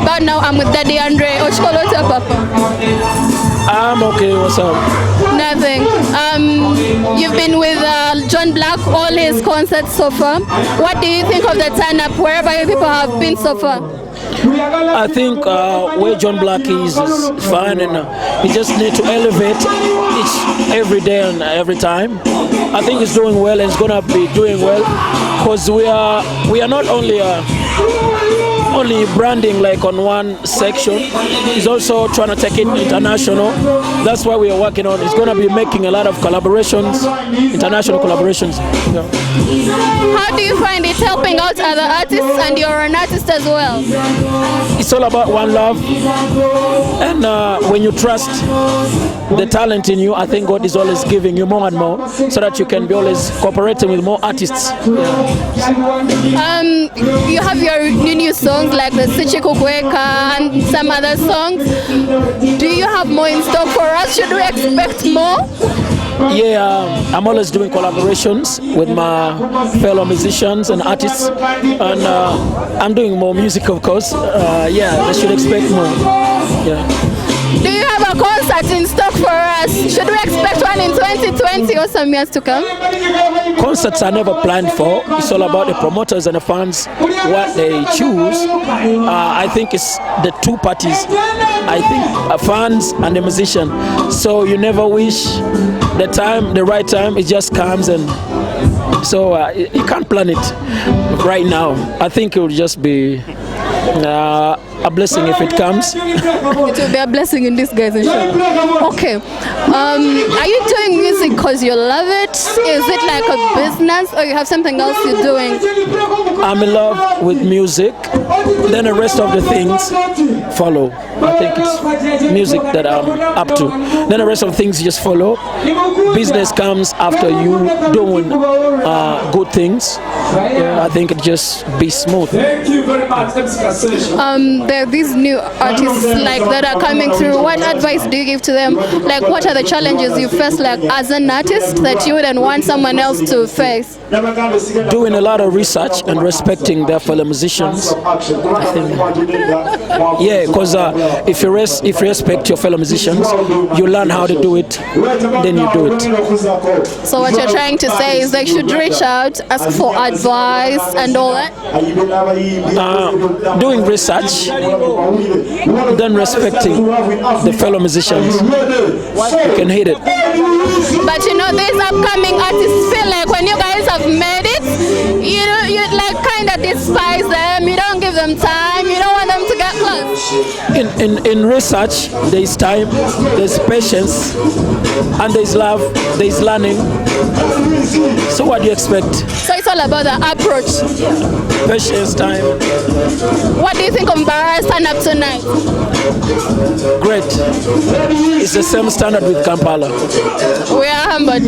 about now? I'm with Daddy Andre. Ochkolota Papa. I'm okay. What's up? Nothing. You've been with John Black all his concerts so far. What do you think of the turn-up wherever you people have been so far? I think where John Black is fine, and he just need to elevate each every day and every time. I think he's doing well, and he's gonna be doing well because we are not only branding like on one section. He's also trying to take it international. That's why we are working on. He's going to be making a lot of collaborations, international collaborations. Yeah. How do you find it helping out other artists, and you're an artist as well? It's all about one love, and when you trust the talent in you, I think God is always giving you more and more, so that you can be always cooperating with more artists. Yeah. You have your new songs like the Sichiko Kweka and some other songs. Do you have more in stock for us? Should we expect more? Yeah, I'm always doing collaborations with my fellow musicians and artists, and I'm doing more music, of course. Yeah, they should expect more. Yeah. Do you have a concert in stock for us? Should we expect one in 2020 or some years to come? Concerts are never planned for. It's all about the promoters and the fans, what they choose. I think it's the two parties. I think fans and the musician. So you never wish the right time. It just comes, and so you can't plan it right now. I think it will just be a blessing if it comes. It will be a blessing in disguise, inshallah. Okay. Are you doing music because you love it? Is it like a business, or you have something else you're doing? I'm in love with music. Then the rest of the things follow. I think it's music that I'm up to. Then the rest of the things just follow. Business comes after you doing good things. I think it just be smooth. Thank you very much. There are these new artists like that are coming through. What advice do you give to them? Like, what are the challenges you face like as an artist that you wouldn't want someone else to face? Doing a lot of research and respecting their fellow musicians. I think, yeah, because if you respect your fellow musicians, you learn how to do it, then you do it. So what you're trying to say is they should reach out, ask for advice and all that? Doing research, then respecting the fellow musicians. You can hit it. But you know, these upcoming artists feel like when you guys have made it, you like kind of despise them, you don't give them time, you don't want them to get close. In research, there's time, there's patience, and there's love, there's learning. So what do you expect? So it's all about the approach. Patience, time. What do you think of Mbara's stand-up tonight? Great. It's the same standard with Kampala. We are humbled.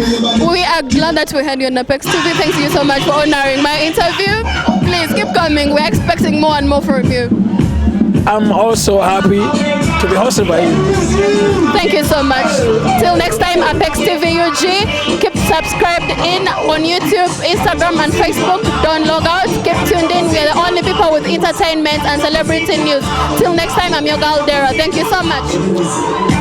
We are glad that we had you on Apex TV. Thank you so much for honoring my interview. Please keep coming. We're expecting more and more from you. I'm also happy to be hosted by you. Thank you so much. Till next time, Apex TV UG. Keep subscribed in on YouTube, Instagram, and Facebook. Don't log out. Keep tuned in. We are the only people with entertainment and celebrity news. Till next time, I'm your girl Dara. Thank you so much.